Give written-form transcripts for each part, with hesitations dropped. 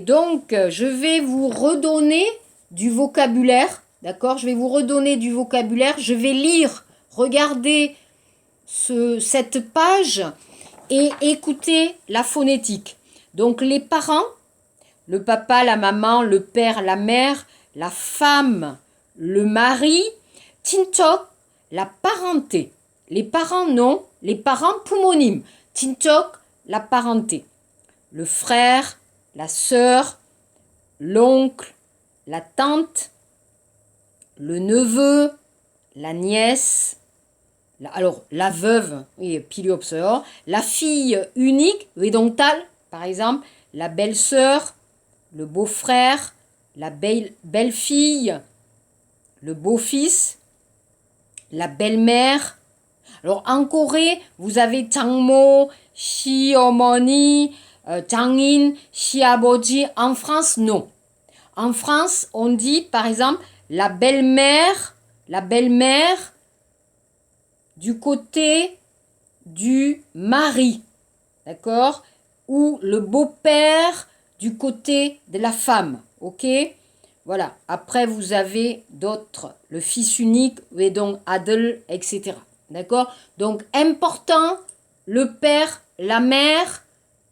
Donc, je vais vous redonner du vocabulaire, d'accord? Je vais vous redonner du vocabulaire. Je vais lire, regarder cette page et écouter la phonétique. Donc, les parents, le papa, la maman, le père, la mère, la femme, le mari, tintok, la parenté. Les parents, non. Les parents, pummonim. Tintok, la parenté. Le frère, la sœur, l'oncle, la tante, le neveu, la nièce, la veuve, oui, Piliopseur, la fille unique, Vedontal, par exemple, la belle-sœur, le beau-frère, la belle-fille, le beau-fils, la belle-mère. Alors en Corée, vous avez Changmo, Shiomoni, Changin, Shiaboji. En France, non. En France, on dit par exemple la belle-mère du côté du mari, d'accord? Ou le beau-père du côté de la femme, ok? Voilà. Après, vous avez d'autres, le fils unique, Wedong Adel, etc. D'accord? Donc, important, le père, la mère,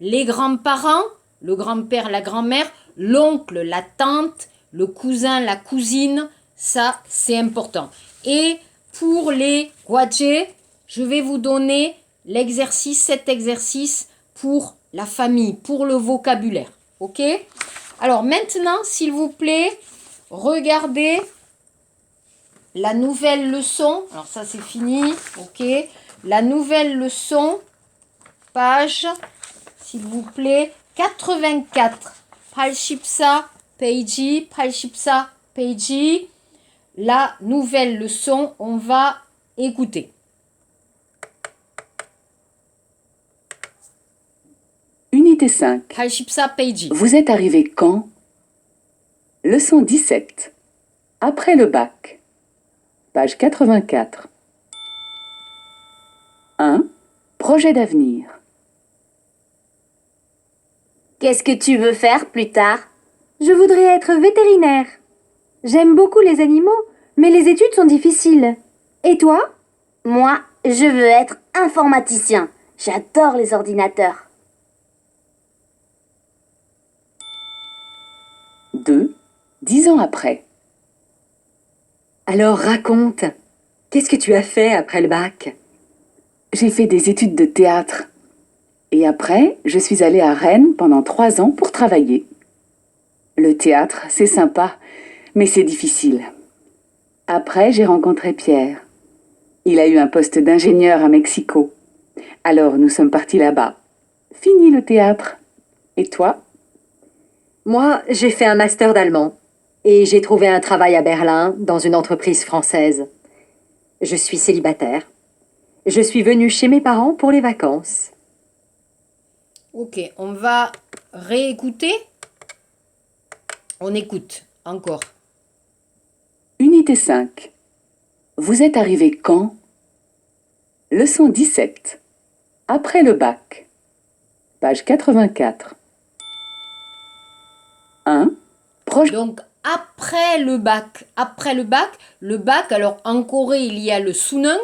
les grands-parents, le grand-père, la grand-mère, l'oncle, la tante, le cousin, la cousine, ça, c'est important. Et pour les guadje, je vais vous donner cet exercice pour la famille, pour le vocabulaire. Ok? Alors maintenant, s'il vous plaît, regardez la nouvelle leçon. Alors ça, c'est fini. Ok? La nouvelle leçon, page, s'il vous plaît, 84. 84 page, 84 page. La nouvelle leçon, on va écouter. Unité 5. 84 page. Vous êtes arrivé quand? Leçon 17. Après le bac. Page 84. 1. Projet d'avenir. Qu'est-ce que tu veux faire plus tard? Je voudrais être vétérinaire. J'aime beaucoup les animaux, mais les études sont difficiles. Et toi? Moi, je veux être informaticien. J'adore les ordinateurs. 2. 10 ans après. Alors raconte, qu'est-ce que tu as fait après le bac? J'ai fait des études de théâtre. Et après, je suis allée à Rennes pendant 3 ans pour travailler. Le théâtre, c'est sympa, mais c'est difficile. Après, j'ai rencontré Pierre. Il a eu un poste d'ingénieur à Mexico. Alors, nous sommes partis là-bas. Fini le théâtre. Et toi? Moi, j'ai fait un master d'allemand et j'ai trouvé un travail à Berlin dans une entreprise française. Je suis célibataire. Je suis venue chez mes parents pour les vacances. Ok, on va réécouter. On écoute encore. Unité 5. Vous êtes arrivé quand? Leçon 17. Après le bac. Page 84. 1. Donc, après le bac. Le bac, alors en Corée, il y a le Sunung.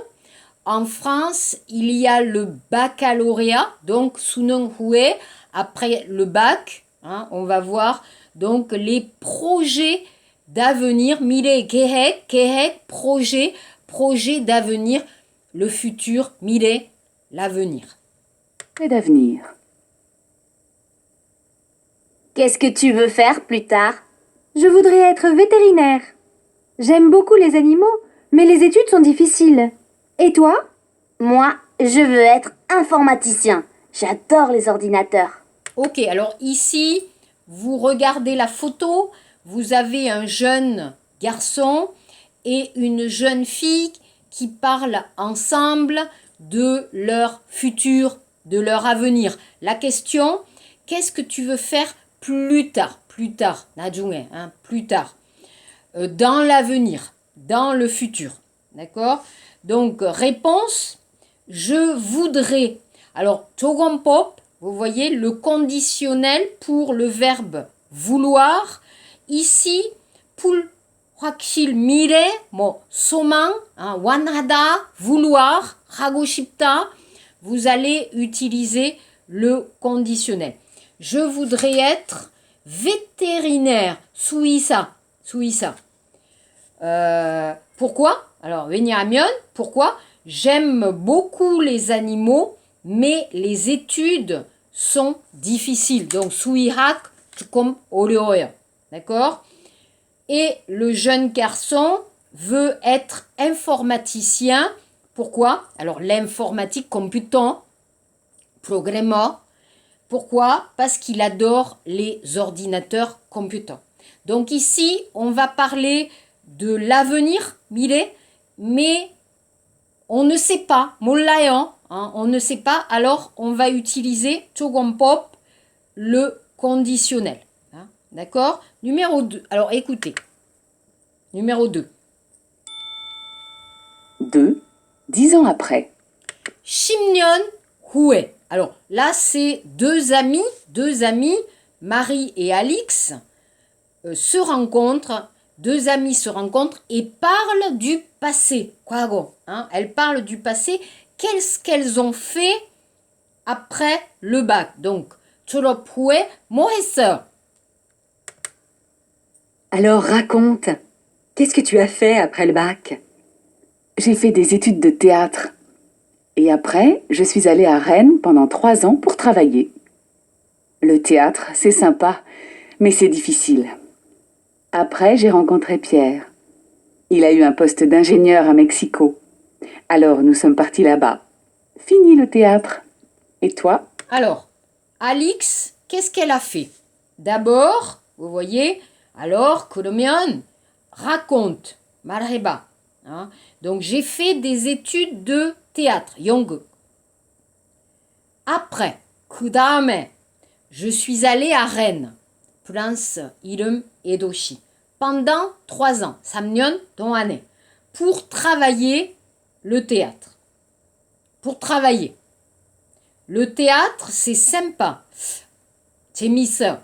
En France, il y a le baccalauréat, donc Sunung Hue. Après le bac, on va voir donc les projets d'avenir. Mire Kehek, projet d'avenir, le futur, Mire, l'avenir. D'avenir. Qu'est-ce que tu veux faire plus tard? Je voudrais être vétérinaire. J'aime beaucoup les animaux, mais les études sont difficiles. Et toi? Moi, je veux être informaticien. J'adore les ordinateurs. Ok, alors ici, vous regardez la photo, vous avez un jeune garçon et une jeune fille qui parlent ensemble de leur futur, de leur avenir. La question, qu'est-ce que tu veux faire plus tard, plus tard, dans l'avenir, dans le futur, d'accord? Donc, réponse, je voudrais. Alors, 조건법, vous voyez, le conditionnel pour le verbe vouloir. Ici, pul 확실 미래, 소망, 원하다, vouloir, 하고 싶다. Vous allez utiliser le conditionnel. Je voudrais être vétérinaire. 수의사. Pourquoi? Alors, 왜냐하면, pourquoi? J'aime beaucoup les animaux, mais les études sont difficiles. Donc, 수의학 조금 어려워요. D'accord? Et le jeune garçon veut être informaticien. Pourquoi? Alors, l'informatique, computant, programmeur. Pourquoi? Parce qu'il adore les ordinateurs computants. Donc ici, on va parler de l'avenir, 미래, mais on ne sait pas, 몰라요, on ne sait pas, alors on va utiliser 조건법, le conditionnel. D'accord? Numéro 2. Alors écoutez. Numéro 2. 2. 10 ans après. 10년 후에. Alors là, c'est deux amis, Marie et Alix, se rencontrent. Deux amis se rencontrent et parlent du passé. 과거. Elles parlent du passé. Qu'est-ce qu'elles ont fait après le bac? Donc, 졸업 후에 뭐 했어요? Alors raconte, qu'est-ce que tu as fait après le bac? J'ai fait des études de théâtre. Et après, je suis allée à Rennes pendant 3 ans pour travailler. Le théâtre, c'est sympa, mais c'est difficile. Après, j'ai rencontré Pierre. Il a eu un poste d'ingénieur à Mexico. Alors, nous sommes partis là-bas. Fini le théâtre. Et toi? Alors, Alix, qu'est-ce qu'elle a fait? D'abord, vous voyez, alors, 그러면 raconte, 말해봐. Donc, j'ai fait des études de théâtre, 연극. Après, 그 다음에, je suis allée à Rennes. France, 이름, 도시. Pendant 3 ans, 3년 동안에, pour travailler le théâtre. Pour travailler. Le théâtre, c'est sympa. 재밌어.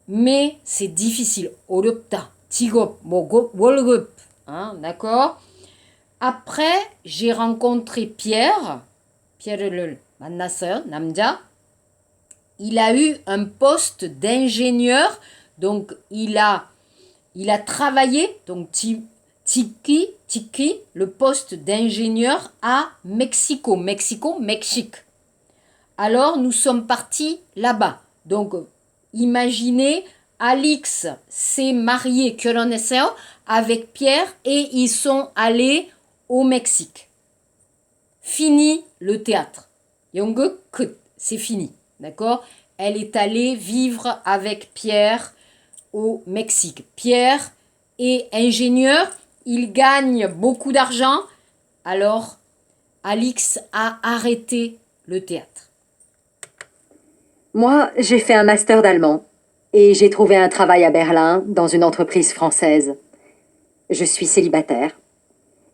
Mais c'est difficile. 어렵다. 직업, 월급. D'accord? Après, j'ai rencontré Pierre. Pierre를 만났어요. 남자. Il a eu un poste d'ingénieur. Donc, il a travaillé. Donc, Tiki, le poste d'ingénieur à Mexico. Mexique. Alors, nous sommes partis là-bas. Donc, imaginez, Alix s'est mariée, 결혼했어요, avec Pierre et ils sont allés au Mexique. Fini le théâtre. 연극 끝. C'est fini. D'accord? Elle est allée vivre avec Pierre au Mexique. Pierre est ingénieur. Il gagne beaucoup d'argent. Alors, Alix a arrêté le théâtre. Moi, j'ai fait un master d'allemand et j'ai trouvé un travail à Berlin dans une entreprise française. Je suis célibataire.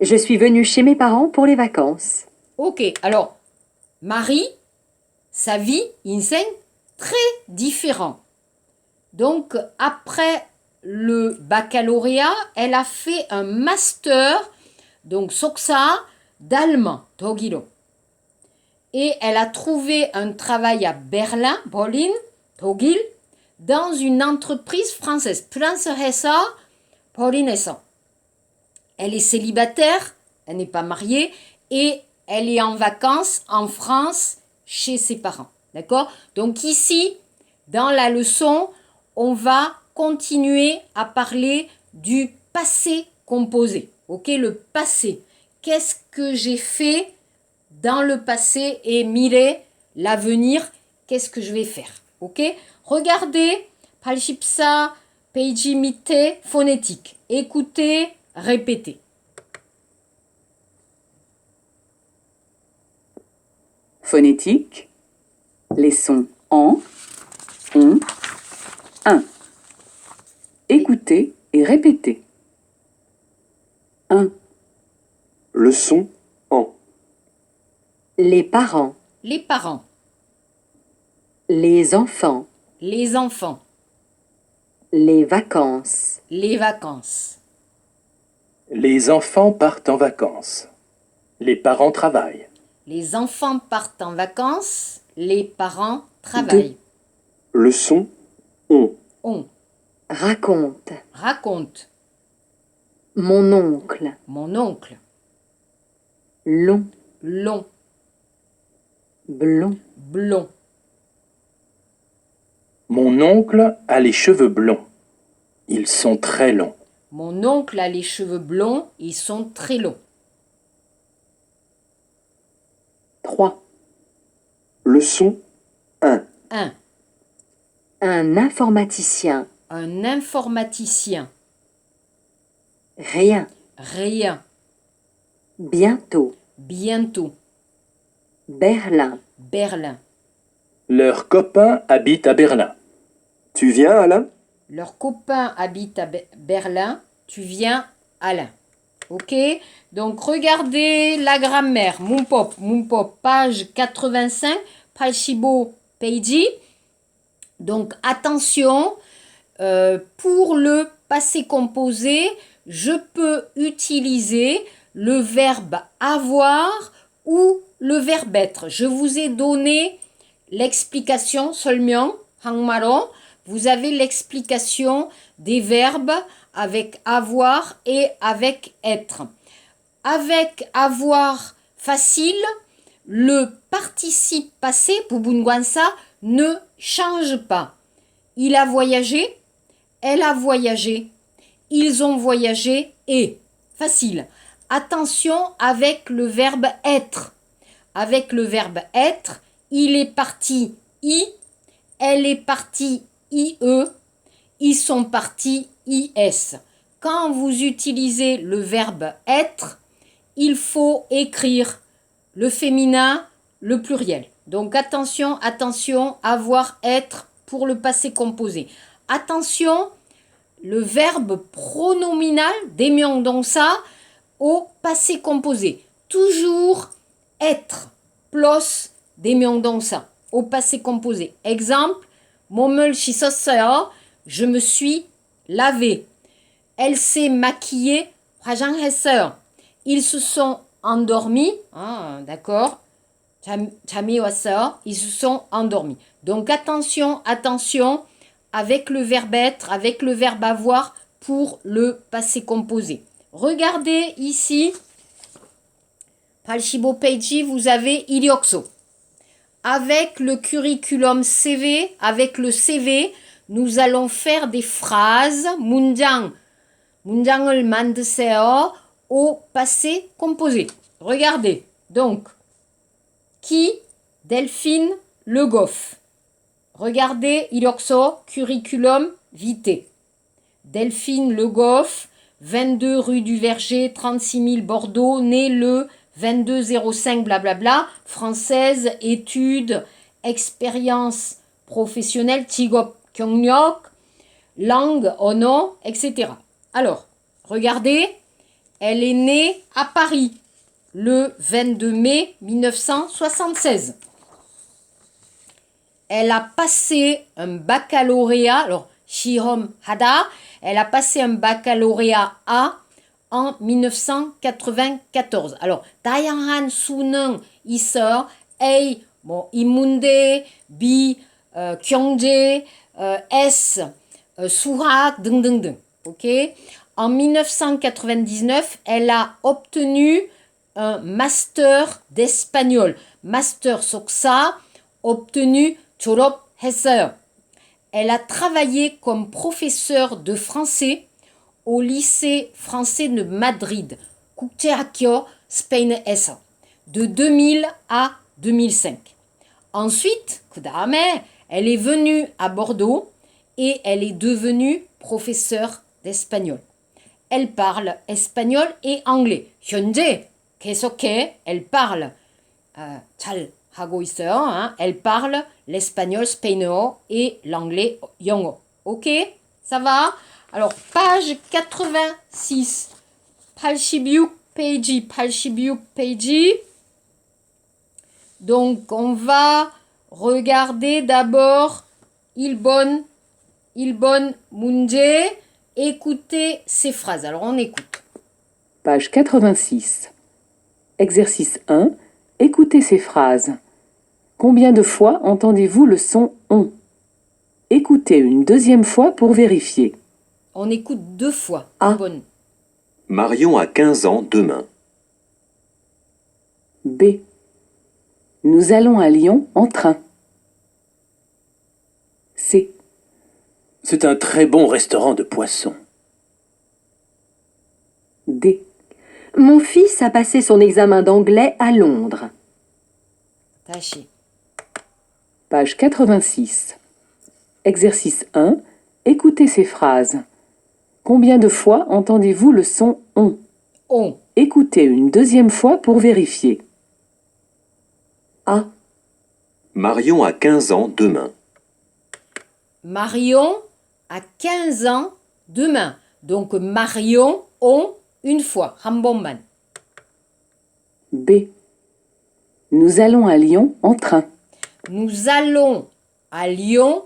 Je suis venue chez mes parents pour les vacances. Ok, alors, Marie, sa vie, 인생, très différent. Donc, après le baccalauréat, elle a fait un master, donc 석사, d'allemand, 독일어. Et elle a trouvé un travail à Berlin, 독일, dans une entreprise française. 프랑스 회사, berlin에서. Elle est célibataire, elle n'est pas mariée, et elle est en vacances en France chez ses parents. D'accord? Donc ici, dans la leçon, on va continuer à parler du passé composé. Ok? Le passé. Qu'est-ce que j'ai fait dans le passé et mi래, l'avenir, qu'est-ce que je vais faire? Ok? Regardez, 84 페이지 밑에 phonétique. Écoutez, répétez. Phonétique. Les sons en, on, un. Écoutez et répétez. 1. Le son en. Les parents, Les parents, les enfants, les enfants, Les vacances. Les vacances. Les enfants partent en vacances. Les parents travaillent. Les enfants partent en vacances. Les parents travaillent. Le son on. On Raconte. raconte. Mon oncle. Mon oncle. Long. Long. Blond. Blond. Mon oncle a les cheveux blonds. Ils sont très longs. Mon oncle a les cheveux blonds. Ils sont très longs. 3. Le son 1. 1. Un informaticien. Un informaticien. Rien. Rien. Bientôt. Bientôt. Berlin. Berlin. Leurs copains habitent à Berlin. Tu viens, Alain? Leur copain habite à Berlin. Tu viens, Alain. Ok? Donc, regardez la grammaire. Mon pop, page 85, Palchibo Peiji. Donc, attention, pour le passé composé, je peux utiliser le verbe avoir ou le verbe être. Je vous ai donné l'explication seulement, hangmaro. Vous avez l'explication des verbes avec avoir et avec être. Avec avoir facile, le participe passé, bubunguansa, ne change pas. Il a voyagé, elle a voyagé, ils ont voyagé et facile. Attention avec le verbe être. Avec le verbe être, il est parti I, elle est partie IE, ils sont partis IS. Quand vous utilisez le verbe être, il faut écrire le féminin, le pluriel. Donc attention, avoir, être pour le passé composé. Attention, le verbe pronominal demyeongdongsa au passé composé. Toujours être plus demyeongdongsa au passé composé. Exemple, 몸을 씻었어요. Je me suis lavé. Elle s'est maquillée. 화장했어요. Ils se sont endormis. Ah, d'accord. 잠이 왔어요. Ils se sont endormis. Donc attention, avec le verbe être, avec le verbe avoir pour le passé composé. Regardez ici, Palchibo Peiji, vous avez 이력서. Avec le curriculum CV, avec le CV, nous allons faire des phrases, 문장을 만드세요 au passé composé. Regardez, donc, qui? Delphine Le Goff. Regardez, 이력서, curriculum vitae. Delphine Le Goff, 22 rue du Verger, 36 000 Bordeaux, né le 2205 blablabla, française, études, expérience professionnelle, 직업 경력, langue, 언어, etc. Alors, regardez, elle est née à Paris le 22 mai 1976. Elle a passé un baccalauréat, alors, 시험 하다, elle a passé un baccalauréat A en 1994. Alors, 다양한 수능 있어요. A, 인문대, B, 경제, S, 수학, 등등등. Ok? En 1999, elle a obtenu un master d'espagnol. Master 속사, obtenu 졸업했어요. Elle a travaillé comme professeure de français au lycée français de Madrid, 국제학교 스페인에서, de 2000 à 2005. Ensuite, 그다음에, elle est venue à Bordeaux et elle est devenue professeure d'espagnol. Elle parle espagnol et anglais. 현재 계속해, elle parle 잘 하고 있어요. Hein? Elle parle l'espagnol 스페인어 et l'anglais 영어. Ok? Ça va? Alors, page 86. 86 페이지. Donc, on va regarder d'abord 1번 1번 문제. Écoutez ces phrases. Alors on écoute. Page 86. Exercice 1. Écoutez ces phrases. Combien de fois entendez-vous le son on? Écoutez une deuxième fois pour vérifier. On écoute 2 fois. Ah. Bonne. Marion a 15 ans demain. B. Nous allons à Lyon en train. C. C'est un très bon restaurant de poissons. D. Mon fils a passé son examen d'anglais à Londres. Tâchez. Page 86. Exercice 1. Écoutez ces phrases. Combien de fois entendez-vous le son on? On. Écoutez une deuxième fois pour vérifier. A. Marion a 15 ans demain. Marion a 15 ans demain. Donc Marion, on, une fois. 한 번만. B. Nous allons à Lyon en train. Nous allons à Lyon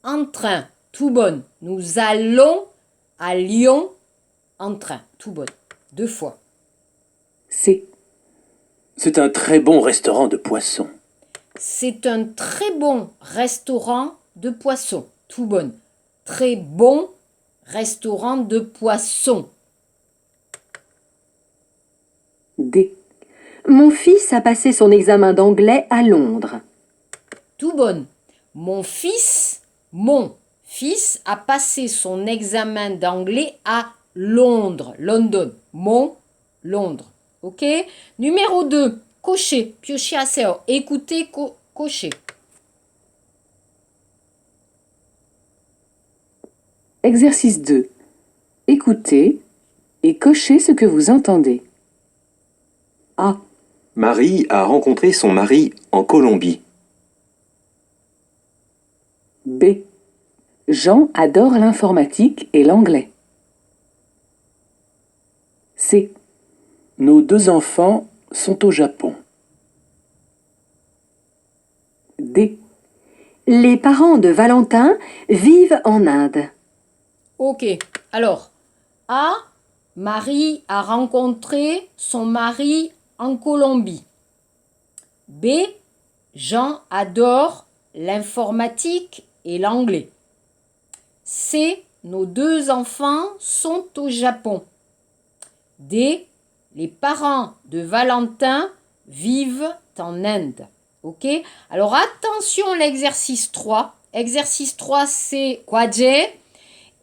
en train. Tout bon. Nous allons à Lyon en train. Tout bon. 2 fois. C. C'est un très bon restaurant de poissons. C'est un très bon restaurant de poissons. Tout bon. Très bon restaurant de poissons. D. Mon fils a passé son examen d'anglais à Londres. Tout bon. Mon fils a passé son examen d'anglais à Londres. London. Mon Londres. Ok? Numéro 2. Cocher. 표시하세요. Écoutez, cocher. Exercice 2. Écoutez et cochez ce que vous entendez. A. Marie a rencontré son mari en Colombie. B. Jean adore l'informatique et l'anglais. C. Nos 2 enfants sont au Japon. D. Les parents de Valentin vivent en Inde. Ok. Alors, A. Marie a rencontré son mari en Colombie. B. Jean adore l'informatique et l'anglais. C. Nos 2 enfants sont au Japon. D. Les parents de Valentin vivent en Inde. Ok? Alors attention l'exercice 3. Exercice 3 c'est 과제.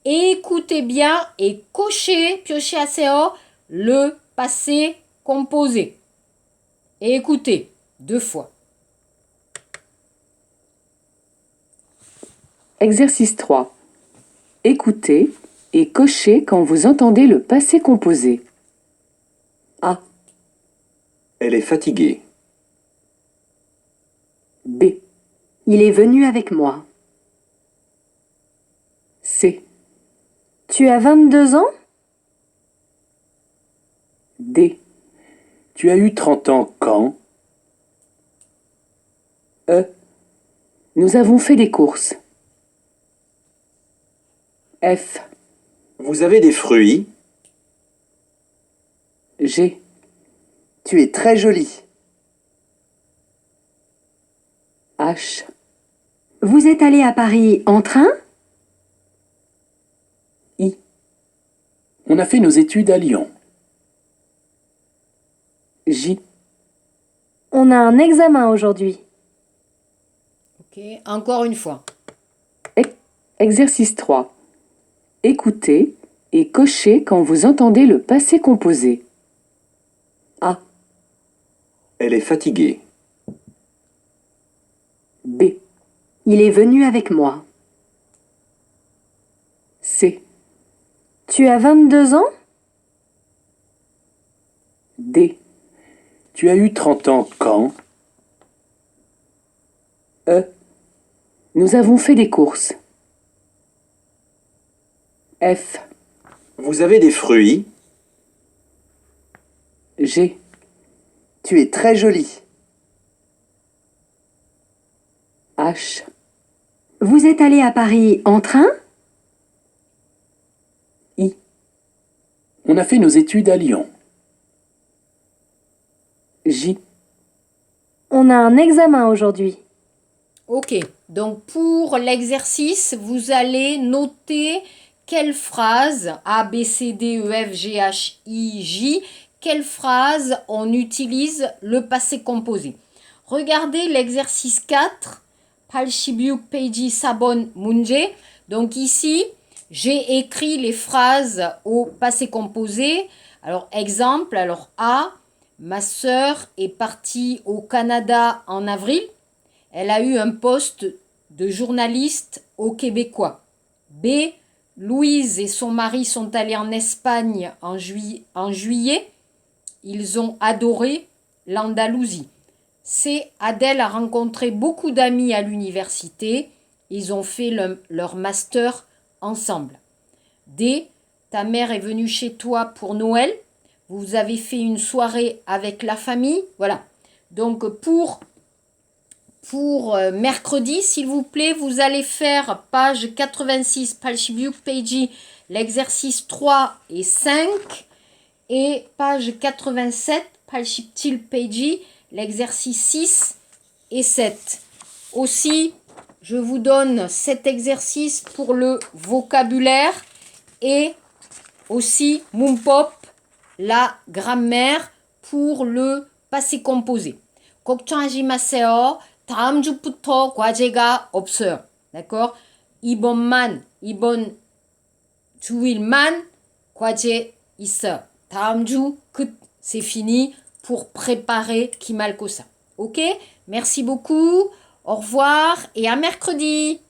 Écoutez bien et cochez, 표시하세요, le passé composé. Et écoutez 2 fois. Exercice 3. Écoutez et cochez quand vous entendez le passé composé. A. Elle est fatiguée. B. Il est venu avec moi. C. Tu as 22 ans? D. Tu as eu 30 ans quand? E. Nous avons fait des courses. F. Vous avez des fruits? G. Tu es très jolie. H. Vous êtes allé à Paris en train? I. On a fait nos études à Lyon. J. On a un examen aujourd'hui. Ok, encore une fois. Exercice 3. Écoutez et cochez quand vous entendez le passé composé. A. Elle est fatiguée. B. Il est venu avec moi. C. Tu as 22 ans? D. Tu as eu 30 ans quand? E. Nous avons fait des courses. F. Vous avez des fruits? G. Tu es très jolie. H. Vous êtes allé à Paris en train? On a fait nos études à Lyon. J. On a un examen aujourd'hui. Ok, donc pour l'exercice, vous allez noter quelle phrase, A, B, C, D, E, F, G, H, I, J, quelle phrase on utilise le passé composé. Regardez l'exercice 4, 86페이지 4번 문제. Donc ici, j'ai écrit les phrases au passé composé. Alors exemple, alors A, ma sœur est partie au Canada en avril. Elle a eu un poste de journaliste au Québécois. B, Louise et son mari sont allés en Espagne en juillet. Ils ont adoré l'Andalousie. C, Adèle a rencontré beaucoup d'amis à l'université. Ils ont fait leur master ensemble. D, ta mère est venue chez toi pour Noël. Vous avez fait une soirée avec la famille. Voilà. Donc pour mercredi, s'il vous plaît, vous allez faire page 86, 페이지, l'exercice 3 et 5. Et page 87, 87페이지, l'exercice 6 et 7. Aussi, je vous donne cet exercice pour le vocabulaire et aussi 문법, la grammaire pour le passé composé. 걱정하지 마세요. 다음 주부터 과제가 없어요. d'accord? 이번 주일만 과제 있어요. 다음 주 c'est fini pour préparer 기말고사. Ok? Merci beaucoup. Au revoir et à mercredi.